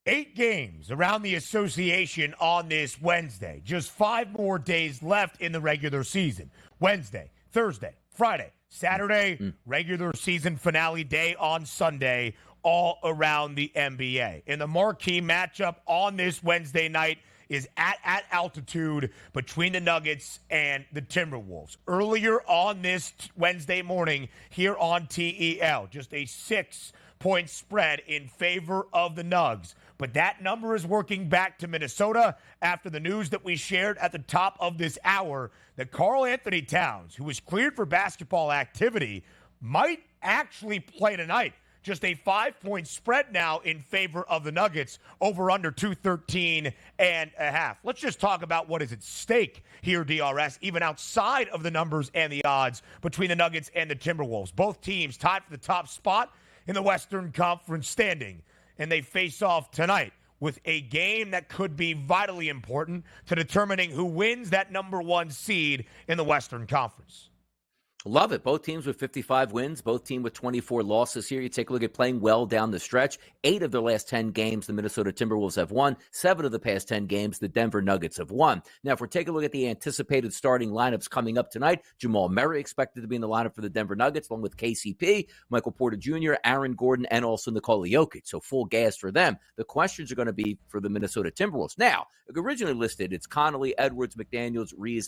8 games around the association on this Wednesday. Just 5 more days left in the regular season. Wednesday, Thursday, Friday, Saturday, regular season finale day on Sunday, all around the NBA. And the marquee matchup on this Wednesday night is at altitude between the Nuggets and the Timberwolves. Earlier on this Wednesday morning here on TEL, just a 6-point spread in favor of the Nugs. But that number is working back to Minnesota after the news that we shared at the top of this hour that Karl-Anthony Towns, who was cleared for basketball activity, might actually play tonight. Just a 5-point spread now in favor of the Nuggets, over under 213.5. Let's just talk about what is at stake here, DRS, even outside of the numbers and the odds between the Nuggets and the Timberwolves. Both teams tied for the top spot in the Western Conference standing, and they face off tonight with a game that could be vitally important to determining who wins that number 1 seed in the Western Conference. Love it. Both teams with 55 wins, both teams with 24 losses here. You take a look at playing well down the stretch. 8 of their last 10 games, the Minnesota Timberwolves have won. 7 of the past 10 games, the Denver Nuggets have won. Now, if we're taking a look at the anticipated starting lineups coming up tonight, Jamal Murray expected to be in the lineup for the Denver Nuggets, along with KCP, Michael Porter Jr., Aaron Gordon, and also Nikola Jokic. So full gas for them. The questions are going to be for the Minnesota Timberwolves. Now, originally listed, it's Connolly, Edwards, McDaniels, Reed,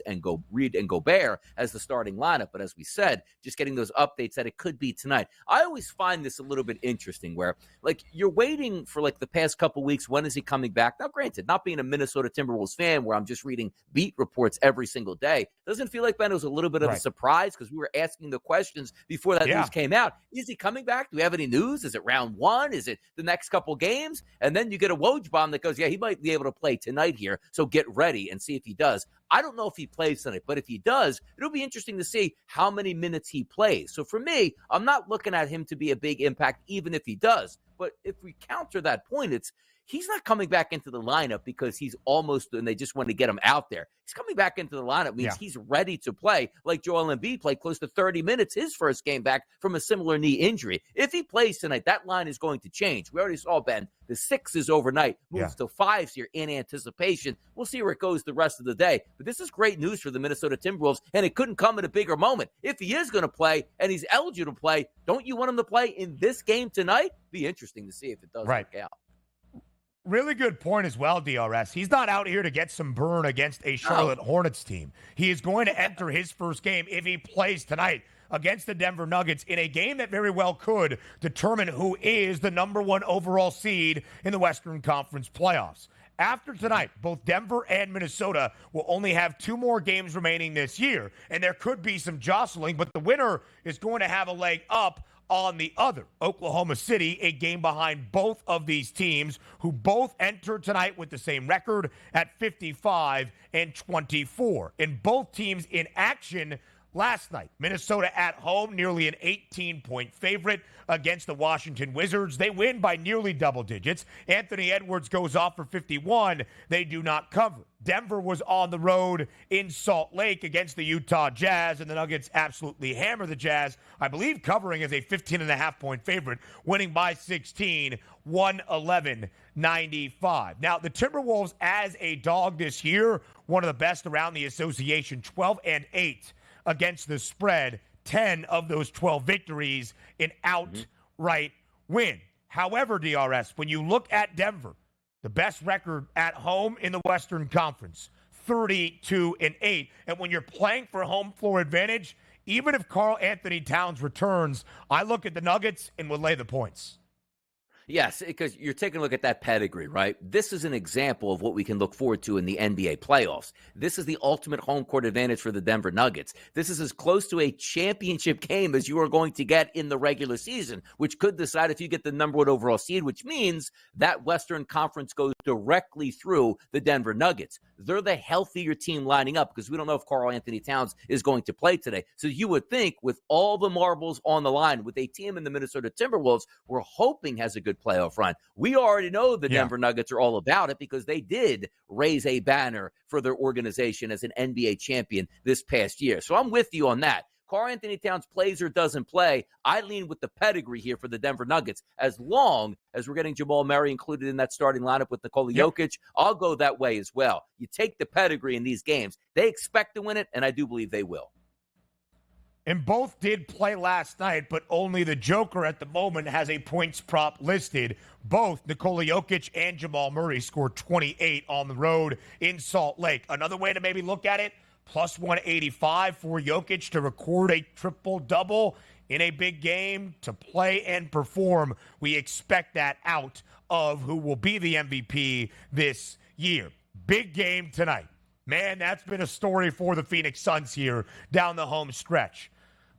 and Gobert as the starting lineup. But as we said, just getting those updates that it could be tonight. I always find this a little bit interesting where, like, you're waiting for, like, the past couple weeks, when is he coming back? Now, granted, not being a Minnesota Timberwolves fan where I'm just reading beat reports every single day, doesn't feel like, Ben, it was a little bit of a surprise because we were asking the questions before that news came out. Is he coming back? Do we have any news? Is it round 1? Is it the next couple games? And then you get a Woj bomb that goes, yeah, he might be able to play tonight here, so get ready and see if he does. I don't know if he plays tonight, but if he does, it'll be interesting to see how many minutes he plays. So for me, I'm not looking at him to be a big impact, even if he does. But if we counter that point, it's he's not coming back into the lineup because he's almost, and they just want to get him out there. He's coming back into the lineup means he's ready to play, like Joel Embiid played close to 30 minutes his first game back from a similar knee injury. If he plays tonight, that line is going to change. We already saw, Ben, the 6s overnight moves to 5s here in anticipation. We'll see where it goes the rest of the day. But this is great news for the Minnesota Timberwolves, and it couldn't come at a bigger moment. If he is going to play and he's eligible to play, don't you want him to play in this game tonight? Be interesting to see if it does work out. Really good point as well, DRS. He's not out here to get some burn against a Charlotte Hornets team. He is going to enter his first game if he plays tonight against the Denver Nuggets in a game that very well could determine who is the number 1 overall seed in the Western Conference playoffs. After tonight, both Denver and Minnesota will only have 2 more games remaining this year, and there could be some jostling, but the winner is going to have a leg up on the other. Oklahoma City, a game behind both of these teams, who both enter tonight with the same record at 55 and 24. And both teams in action last night. Minnesota at home, nearly an 18-point favorite against the Washington Wizards. They win by nearly double digits. Anthony Edwards goes off for 51. They do not cover. Denver was on the road in Salt Lake against the Utah Jazz, and the Nuggets absolutely hammer the Jazz, I believe covering as a 15.5-point favorite, winning by 16, 111-95. Now, the Timberwolves as a dog this year, one of the best around the association, 12-8 against the spread, 10 of those 12 victories in outright win. However, DRS, when you look at Denver, the best record at home in the Western Conference, 32-8. And when you're playing for home floor advantage, even if Karl-Anthony Towns returns, I look at the Nuggets and would lay the points. Yes, because you're taking a look at that pedigree, right? This is an example of what we can look forward to in the NBA playoffs. This is the ultimate home court advantage for the Denver Nuggets. This is as close to a championship game as you are going to get in the regular season, which could decide if you get the number 1 overall seed, which means that Western Conference goes directly through the Denver Nuggets. They're the healthier team lining up because we don't know if Karl-Anthony Towns is going to play today. So you would think with all the marbles on the line, with a team in the Minnesota Timberwolves we're hoping has a good playoff run. We already know the Denver Nuggets are all about it because they did raise a banner for their organization as an NBA champion this past year. So I'm with you on that. Karl-Anthony Towns plays or doesn't play, I lean with the pedigree here for the Denver Nuggets. As long as we're getting Jamal Murray included in that starting lineup with Nikola Jokic, I'll go that way as well. You take the pedigree in these games. They expect to win it, and I do believe they will. And both did play last night, but only the Joker at the moment has a points prop listed. Both Nikola Jokic and Jamal Murray scored 28 on the road in Salt Lake. Another way to maybe look at it, plus 185 for Jokic to record a triple-double in a big game, to play and perform. We expect that out of who will be the MVP this year. Big game tonight. Man, that's been a story for the Phoenix Suns here down the home stretch.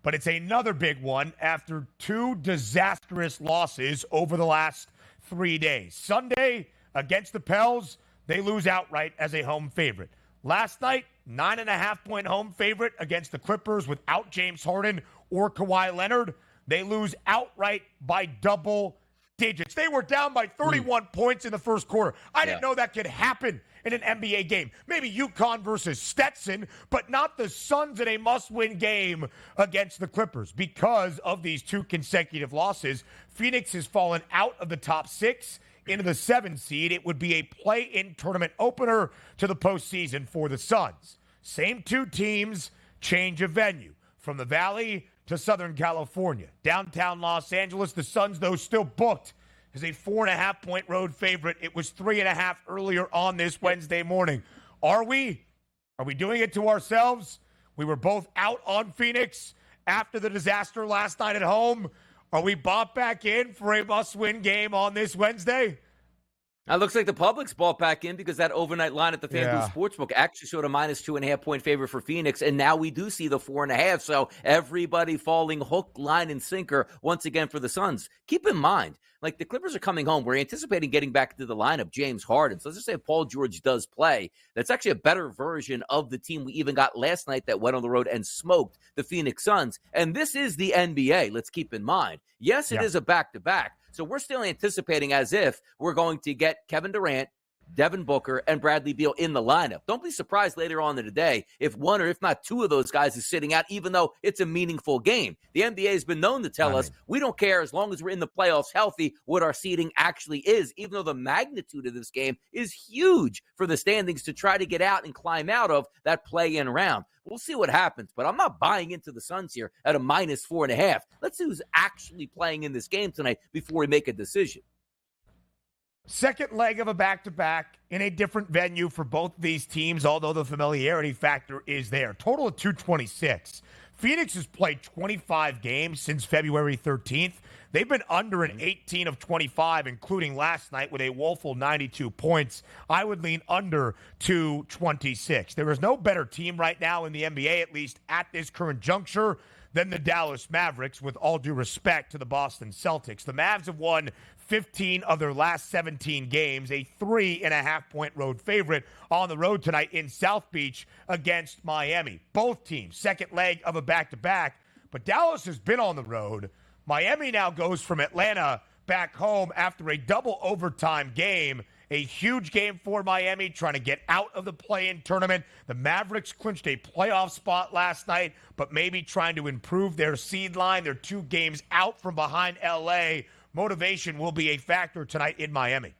But it's another big one after two disastrous losses over the last 3 days. Sunday against the Pels, they lose outright as a home favorite. Last night, 9.5-point home favorite against the Clippers without James Harden or Kawhi Leonard. They lose outright by double digits. They were down by 31 points in the first quarter. I didn't know that could happen in an NBA game. Maybe UConn versus Stetson, but not the Suns in a must-win game against the Clippers. Because of these two consecutive losses, Phoenix has fallen out of the top 6 into the 7th seed. It would be a play-in tournament opener to the postseason for the Suns. Same two teams, change of venue. From the Valley to Southern California. Downtown Los Angeles, the Suns, though, still booked as a 4.5-point road favorite. It was 3.5 earlier on this Wednesday morning. Are we doing it to ourselves? We were both out on Phoenix after the disaster last night at home. Are we bought back in for a must-win game on this Wednesday? It looks like the public's bought back in because that overnight line at the FanDuel Sportsbook actually showed a minus 2.5-point favorite for Phoenix, and now we do see the 4.5. So everybody falling hook, line, and sinker once again for the Suns. Keep in mind, like the Clippers are coming home. We're anticipating getting back into the lineup, James Harden. So let's just say if Paul George does play, that's actually a better version of the team we even got last night that went on the road and smoked the Phoenix Suns. And this is the NBA, let's keep in mind. Yes, it is a back-to-back. So we're still anticipating as if we're going to get Kevin Durant, Devin Booker, and Bradley Beal in the lineup. Don't be surprised later on in the day if one or if not two of those guys is sitting out, even though it's a meaningful game. The NBA has been known to tell us we don't care as long as we're in the playoffs healthy what our seeding actually is, even though the magnitude of this game is huge for the standings to try to get out and climb out of that play-in round. We'll see what happens, but I'm not buying into the Suns here at a minus 4.5. Let's see who's actually playing in this game tonight before we make a decision. Second leg of a back-to-back in a different venue for both these teams, although the familiarity factor is there. Total of 226. Phoenix has played 25 games since February 13th. They've been under an 18 of 25, including last night with a woeful 92 points. I would lean under 226. There is no better team right now in the NBA, at least at this current juncture, than the Dallas Mavericks, with all due respect to the Boston Celtics. The Mavs have won 15 of their last 17 games, a 3.5-point road favorite on the road tonight in South Beach against Miami. Both teams, second leg of a back-to-back, but Dallas has been on the road. Miami now goes from Atlanta back home after a double overtime game. A huge game for Miami, trying to get out of the play-in tournament. The Mavericks clinched a playoff spot last night, but maybe trying to improve their seed line. They're 2 games out from behind L.A. Motivation will be a factor tonight in Miami.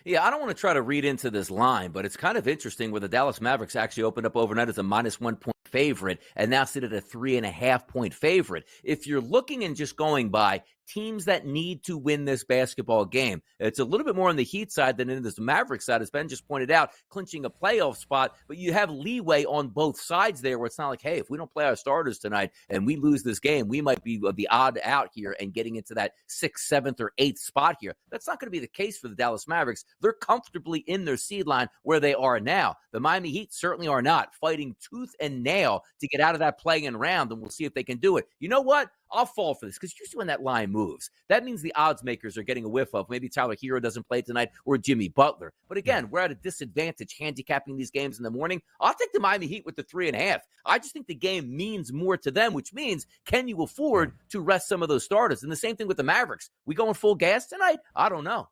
Yeah, I don't want to try to read into this line, but it's kind of interesting where the Dallas Mavericks actually opened up overnight as a minus 1-point favorite and now sit at a 3.5-point favorite. If you're looking and just going by teams that need to win this basketball game, it's a little bit more on the Heat side than in this Mavericks side, as Ben just pointed out, clinching a playoff spot, but you have leeway on both sides there where it's not like, hey, if we don't play our starters tonight and we lose this game, we might be the odd out here and getting into that 6th, 7th, or 8th spot here. That's not going to be the case for the Dallas Mavericks. They're comfortably in their seed line where they are now. The Miami Heat certainly are not, fighting tooth and nail to get out of that play-in round, and we'll see if they can do it. You know what? I'll fall for this because usually when that line moves, that means the odds makers are getting a whiff of maybe Tyler Hero doesn't play tonight or Jimmy Butler. But again, we're at a disadvantage handicapping these games in the morning. I'll take the Miami Heat with the 3.5. I just think the game means more to them, which means can you afford to rest some of those starters? And the same thing with the Mavericks. We going full gas tonight? I don't know.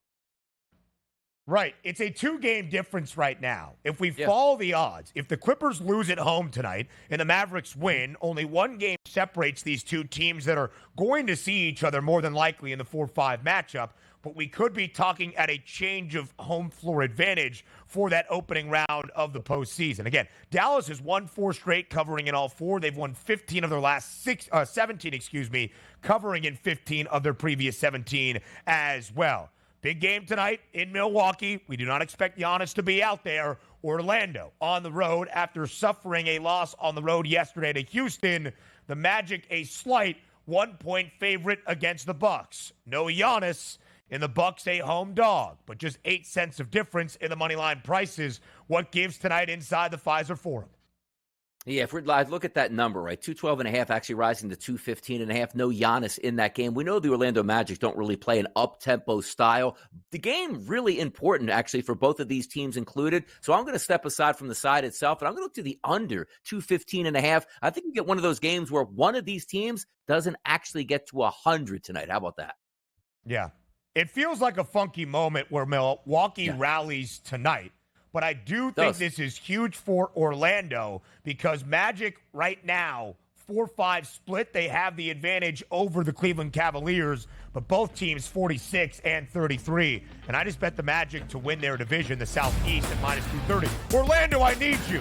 Right. It's a 2-game difference right now. If we Yeah. follow the odds, if the Clippers lose at home tonight and the Mavericks win, only one game separates these two teams that are going to see each other more than likely in the 4-5 matchup. But we could be talking at a change of home floor advantage for that opening round of the postseason. Again, Dallas has won 4 straight, covering in all 4. They've won 15 of their last 17, covering in 15 of their previous 17 as well. Big game tonight in Milwaukee. We do not expect Giannis to be out there. Orlando on the road after suffering a loss on the road yesterday to Houston. The Magic a slight 1-point favorite against the Bucks. No Giannis, and the Bucks a home dog, but just 8 cents of difference in the money line prices. What gives tonight inside the Pfizer Forum? Yeah, if I look at that number, right, 212.5 actually rising to 215.5. No Giannis in that game. We know the Orlando Magic don't really play an up-tempo style. The game really important, actually, for both of these teams included. So I'm going to step aside from the side itself, and I'm going to look to the under 215.5. I think we get one of those games where one of these teams doesn't actually get to 100 tonight. How about that? Yeah. It feels like a funky moment where Milwaukee rallies tonight. But I do think this is huge for Orlando because Magic right now, 4-5 split. They have the advantage over the Cleveland Cavaliers, but both teams 46 and 33. And I just bet the Magic to win their division, the Southeast, at -230. Orlando, I need you.